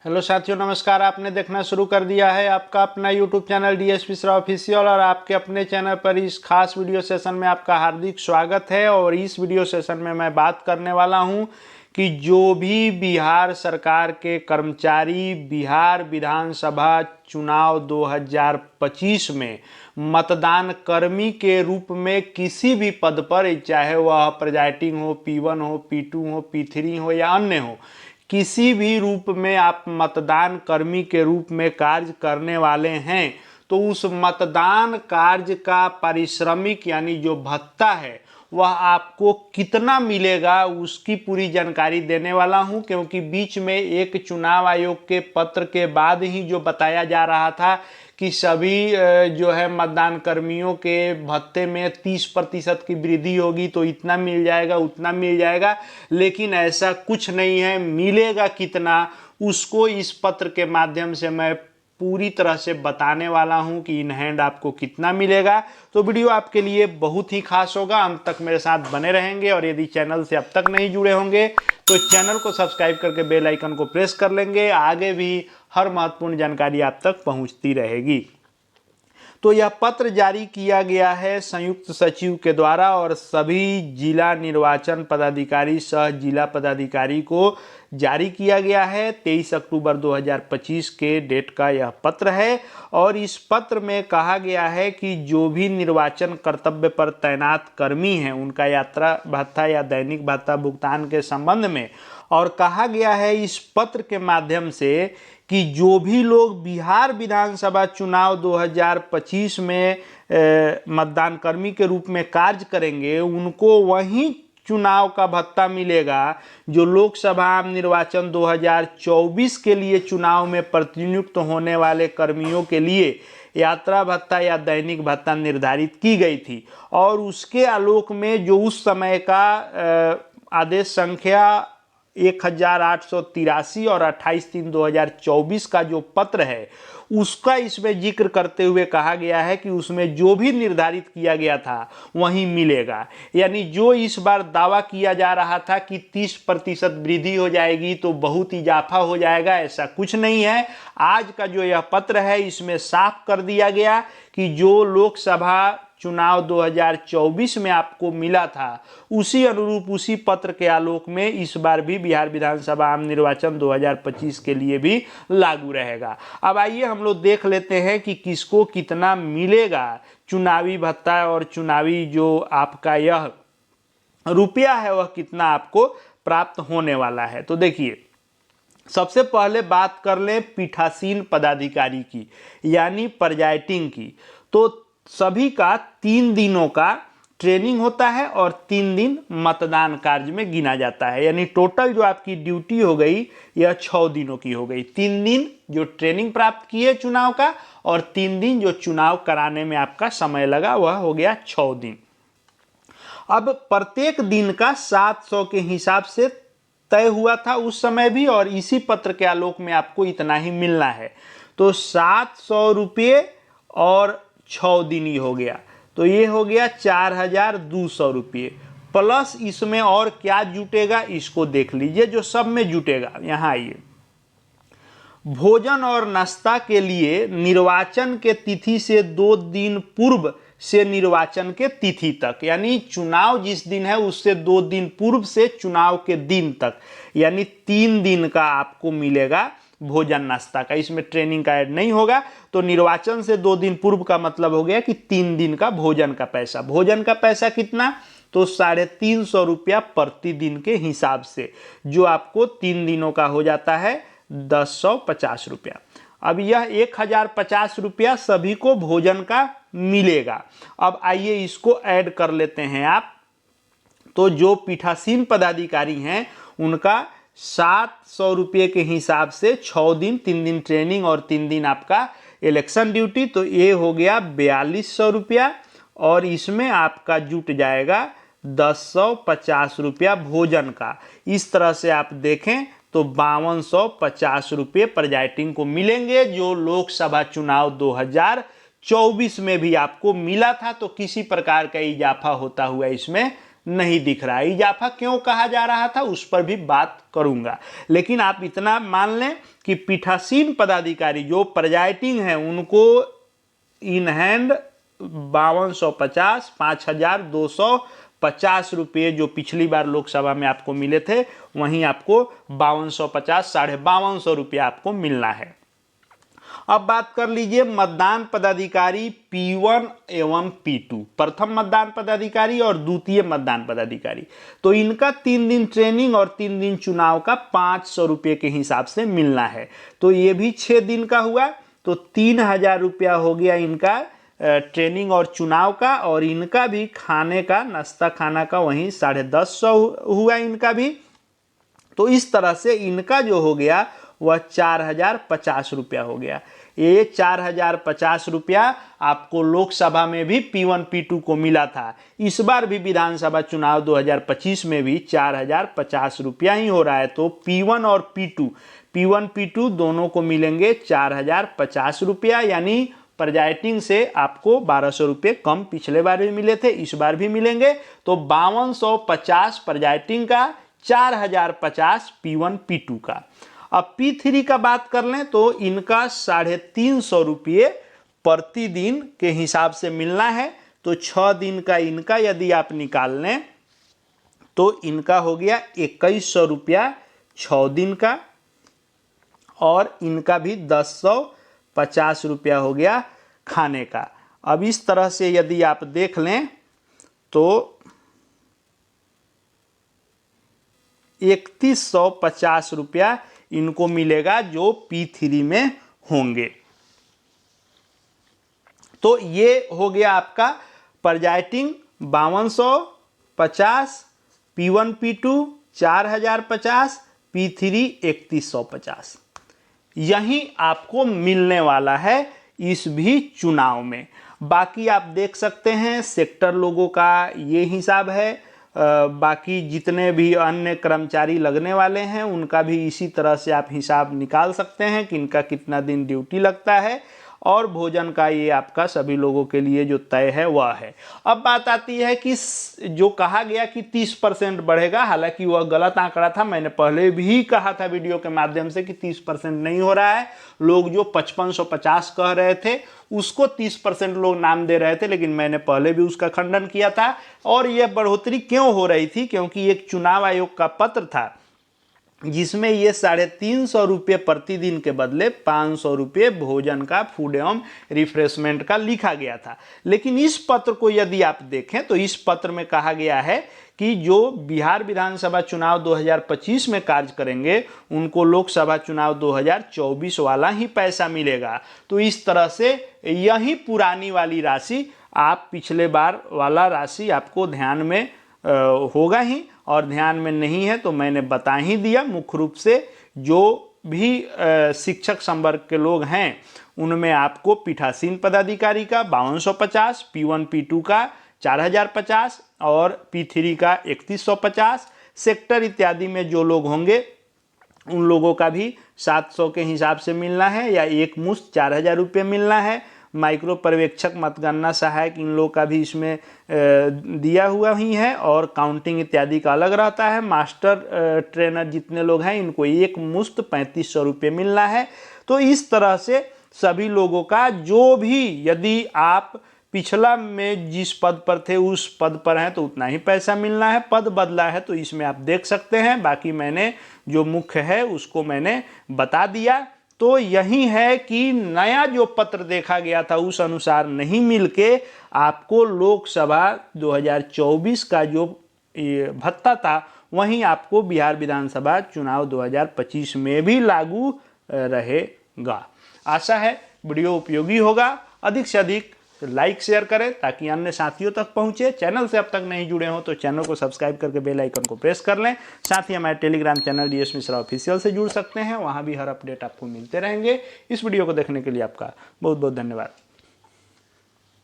Hello साथियों, नमस्कार। आपने देखना शुरू कर दिया है आपका अपना YouTube channel DS Mishra official और आपके अपने चैनल पर इस खास वीडियो सेशन में आपका हार्दिक स्वागत है। और इस वीडियो सेशन में मैं बात करने वाला हूं कि जो भी बिहार सरकार के कर्मचारी बिहार विधानसभा चुनाव 2025 में मतदान कर्मी के रूप में किसी भी पद पर, चाहे वह प्रिजाइडिंग हो, P1 हो, P2 हो, P3 हो या अन्य हो, किसी भी रूप में आप मतदान कर्मी के रूप में कार्य करने वाले हैं तो उस मतदान कार्य का पारिश्रमिक यानी जो भत्ता है वह आपको कितना मिलेगा उसकी पूरी जानकारी देने वाला हूं। क्योंकि बीच में एक चुनाव आयोग के पत्र के बाद ही जो बताया जा रहा था कि सभी जो है मतदान कर्मियों के भत्ते में 30% की वृद्धि होगी तो इतना मिल जाएगा, उतना मिल जाएगा, लेकिन ऐसा कुछ नहीं है। मिलेगा कितना उसको इस पत्र के माध्यम से मैं पूरी तरह से बताने वाला हूं कि इन हैंड आपको कितना मिलेगा। तो वीडियो आपके लिए बहुत ही खास होगा, अंत तक मेरे साथ बने रहेंगे। और यदि चैनल से अब तक नहीं जुड़े होंगे तो चैनल को सब्सक्राइब करके बेल आइकन को प्रेस कर लेंगे, आगे भी हर महत्वपूर्ण जानकारी आप तक पहुंचती रहेगी। तो यह पत्र जारी किया गया है संयुक्त सचिव के द्वारा और सभी जिला निर्वाचन पदाधिकारी सह जिला पदाधिकारी को जारी किया गया है। 23 अक्टूबर 2025 के डेट का यह पत्र है। और इस पत्र में कहा गया है कि जो भी निर्वाचन कर्तव्य पर तैनात कर्मी हैं उनका यात्रा भत्ता या दैनिक भत्ता भुगतान के संबंध में, और कहा गया है इस पत्र के माध्यम से कि जो भी लोग बिहार विधानसभा चुनाव 2025 में मतदान कर्मी के रूप में कार्य करेंगे उनको वही चुनाव का भत्ता मिलेगा जो लोकसभा आम निर्वाचन 2024 के लिए चुनाव में प्रतिनियुक्त होने वाले कर्मियों के लिए यात्रा भत्ता या दैनिक भत्ता निर्धारित की गई थी। और उसके आलोक में जो उस समय का आदेश संख्या 1883 और 28/3/2024 का जो पत्र है उसका इसमें जिक्र करते हुए कहा गया है कि उसमें जो भी निर्धारित किया गया था वही मिलेगा। यानी जो इस बार दावा किया जा रहा था कि 30% वृद्धि हो जाएगी तो बहुत इजाफा हो जाएगा, ऐसा कुछ नहीं है। आज का जो यह पत्र है इसमें साफ कर दिया गया कि जो लोकसभा चुनाव 2024 में आपको मिला था उसी अनुरूप उसी पत्र के आलोक में इस बार भी बिहार विधानसभा आम निर्वाचन 2025 के लिए भी लागू रहेगा। अब आइए हम लोग देख लेते हैं कि किसको कितना मिलेगा चुनावी भत्ता और चुनावी जो आपका यह रुपया है वह कितना आपको प्राप्त होने वाला है। तो देखिए, सबसे पहले बात कर लें पीठासीन पदाधिकारी की यानी प्रिजाइडिंग की। तो सभी का 3 दिनों का ट्रेनिंग होता है और 3 दिन मतदान कार्य में गिना जाता है। यानी टोटल जो आपकी ड्यूटी हो गई यह 6 दिनों की हो गई। 3 दिन जो ट्रेनिंग प्राप्त किए चुनाव का और 3 दिन जो चुनाव कराने में आपका समय लगा वह हो गया 6 दिन। अब प्रत्येक दिन का 700 के हिसाब से तय हुआ था उस समय भी, और इसी पत्र के आलोक में आपको इतना ही मिलना है। तो 700 रुपये और 6 दिन ही हो गया, तो ये हो गया 4200 रुपये। प्लस इसमें और क्या जुटेगा इसको देख लीजिए, जो सब में जुटेगा। यहाँ आइए, भोजन और नाश्ता के लिए निर्वाचन के तिथि से 2 दिन पूर्व से निर्वाचन के तिथि तक, यानी चुनाव जिस दिन है उससे 2 दिन पूर्व से चुनाव के दिन तक, यानी 3 दिन का आपको मिलेगा भोजन नाश्ता का। इसमें ट्रेनिंग का ऐड नहीं होगा। तो निर्वाचन से 2 दिन पूर्व का मतलब हो गया कि 3 दिन का भोजन का पैसा। भोजन का पैसा कितना? तो 350 रुपया प्रतिदिन के हिसाब से, जो आपको 3 दिनों का हो जाता है 1050 रुपया। अब यह 1050 रुपया सभी को भोजन का मिलेगा। अब आइए इसको ऐड कर लेते हैं आप। तो जो पीठासीन पदाधिकारी हैं उनका 700 रुपये के हिसाब से 6 दिन, 3 दिन ट्रेनिंग और 3 दिन आपका इलेक्शन ड्यूटी, तो ये हो गया 4200 रुपया। और इसमें आपका जुट जाएगा 1050 रुपया भोजन का। इस तरह से आप देखें तो 5250 रुपये प्रिजाइडिंग को मिलेंगे, जो लोकसभा चुनाव 2024 में भी आपको मिला था। तो किसी प्रकार का इजाफा होता हुआ इसमें नहीं दिख रहा है। इजाफा क्यों कहा जा रहा था उस पर भी बात करूंगा, लेकिन आप इतना मान लें कि पीठासीन पदाधिकारी जो प्रेजाइडिंग है उनको इन हैंड 5250 5250 रुपये जो पिछली बार लोकसभा में आपको मिले थे, वहीं आपको 5250 5250 रुपया आपको मिलना है। अब बात कर लीजिए मतदान पदाधिकारी P1 एवं P2, प्रथम मतदान पदाधिकारी और द्वितीय मतदान पदाधिकारी, तो इनका 3 दिन ट्रेनिंग और 3 दिन चुनाव का 500 रुपये के हिसाब से मिलना है। तो ये भी 6 दिन का हुआ, तो 3000 रुपया हो गया इनका ट्रेनिंग और चुनाव का, और इनका भी खाने का नाश्ता खाना का वहीं 150 हुआ इनका भी। तो इस तरह से इनका जो हो गया वह 4050 रुपया हो गया। ये 4050 रुपया आपको लोकसभा में भी P1 P2 को मिला था। इस बार भी विधानसभा चुनाव 2025 में भी 4050 रुपया ही हो रहा है। तो P1 और P1 P2 दोनों को मिलेंगे 4050 रुपया, यानी प्रेजाइडिंग से आपको 1200 रुपये कम पिछले बार भी मिले थे, इस बार भी मिलेंगे। तो 5250 प्रेजाइडिंग का, 4050 P1 P2 का। अब P3 का बात कर लें तो इनका 350 रुपये प्रतिदिन के हिसाब से मिलना है। तो 6 दिन का इनका यदि आप निकाल लें तो इनका हो गया 2100 रुपया 6 दिन का, और इनका भी 1050 रुपया हो गया खाने का। अब इस तरह से यदि आप देख लें तो 3150 रुपया इनको मिलेगा जो P3 में होंगे। तो ये हो गया आपका प्रेजाइडिंग 5250, P1 P2 4050, P3 3150। यही आपको मिलने वाला है इस भी चुनाव में। बाकी आप देख सकते हैं सेक्टर लोगों का ये हिसाब है, बाकी जितने भी अन्य कर्मचारी लगने वाले हैं उनका भी इसी तरह से आप हिसाब निकाल सकते हैं कि इनका कितना दिन ड्यूटी लगता है, और भोजन का ये आपका सभी लोगों के लिए जो तय है वह है। अब बात आती है कि जो कहा गया कि 30% बढ़ेगा, हालांकि वह गलत आंकड़ा था। मैंने पहले भी कहा था वीडियो के माध्यम से कि 30% नहीं हो रहा है। लोग जो 5550 कह रहे थे उसको 30% लोग नाम दे रहे थे, लेकिन मैंने पहले भी उसका खंडन किया था। और यह बढ़ोतरी क्यों हो रही थी, क्योंकि एक चुनाव आयोग का पत्र था जिसमें ये 350 रुपये प्रतिदिन के बदले 500 रुपये भोजन का, फूड एवं रिफ्रेशमेंट का लिखा गया था। लेकिन इस पत्र को यदि आप देखें तो इस पत्र में कहा गया है कि जो बिहार विधानसभा चुनाव 2025 में कार्य करेंगे उनको लोकसभा चुनाव 2024 वाला ही पैसा मिलेगा। तो इस तरह से यही पुरानी वाली राशि, आप पिछले बार वाला राशि आपको ध्यान में होगा ही, और ध्यान में नहीं है तो मैंने बता ही दिया। मुख्य रूप से जो भी शिक्षक संवर्ग के लोग हैं उनमें आपको पीठासीन पदाधिकारी का 5250, P1 P2 का 4050 और P3 का 3150, सेक्टर इत्यादि में जो लोग होंगे उन लोगों का भी 700 के हिसाब से मिलना है, या एक मुश्त 4000 रुपये मिलना है। माइक्रो पर्यवेक्षक, मतगणना सहायक, इन लोग का भी इसमें दिया हुआ ही है, और काउंटिंग इत्यादि का अलग रहता है। मास्टर ट्रेनर जितने लोग हैं इनको एक मुश्त 3500 रुपये मिलना है। तो इस तरह से सभी लोगों का जो भी, यदि आप पिछला में जिस पद पर थे उस पद पर हैं तो उतना ही पैसा मिलना है। पद बदला है तो इसमें आप देख सकते हैं। बाकी मैंने जो मुख्य है उसको मैंने बता दिया। तो यही है कि नया जो पत्र देखा गया था उस अनुसार नहीं मिलके आपको लोकसभा 2024 का जो भत्ता था वहीं आपको बिहार विधानसभा चुनाव 2025 में भी लागू रहेगा। आशा है वीडियो उपयोगी होगा। अधिक से अधिक लाइक शेयर करें ताकि अन्य साथियों तक पहुंचे। चैनल से अब तक नहीं जुड़े हो तो चैनल को सब्सक्राइब करके बेल आइकन को प्रेस कर लें। साथ ही हमारे Telegram channel DS Mishra official से जुड़ सकते हैं, वहां भी हर अपडेट आपको मिलते रहेंगे। इस वीडियो को देखने के लिए आपका बहुत बहुत धन्यवाद।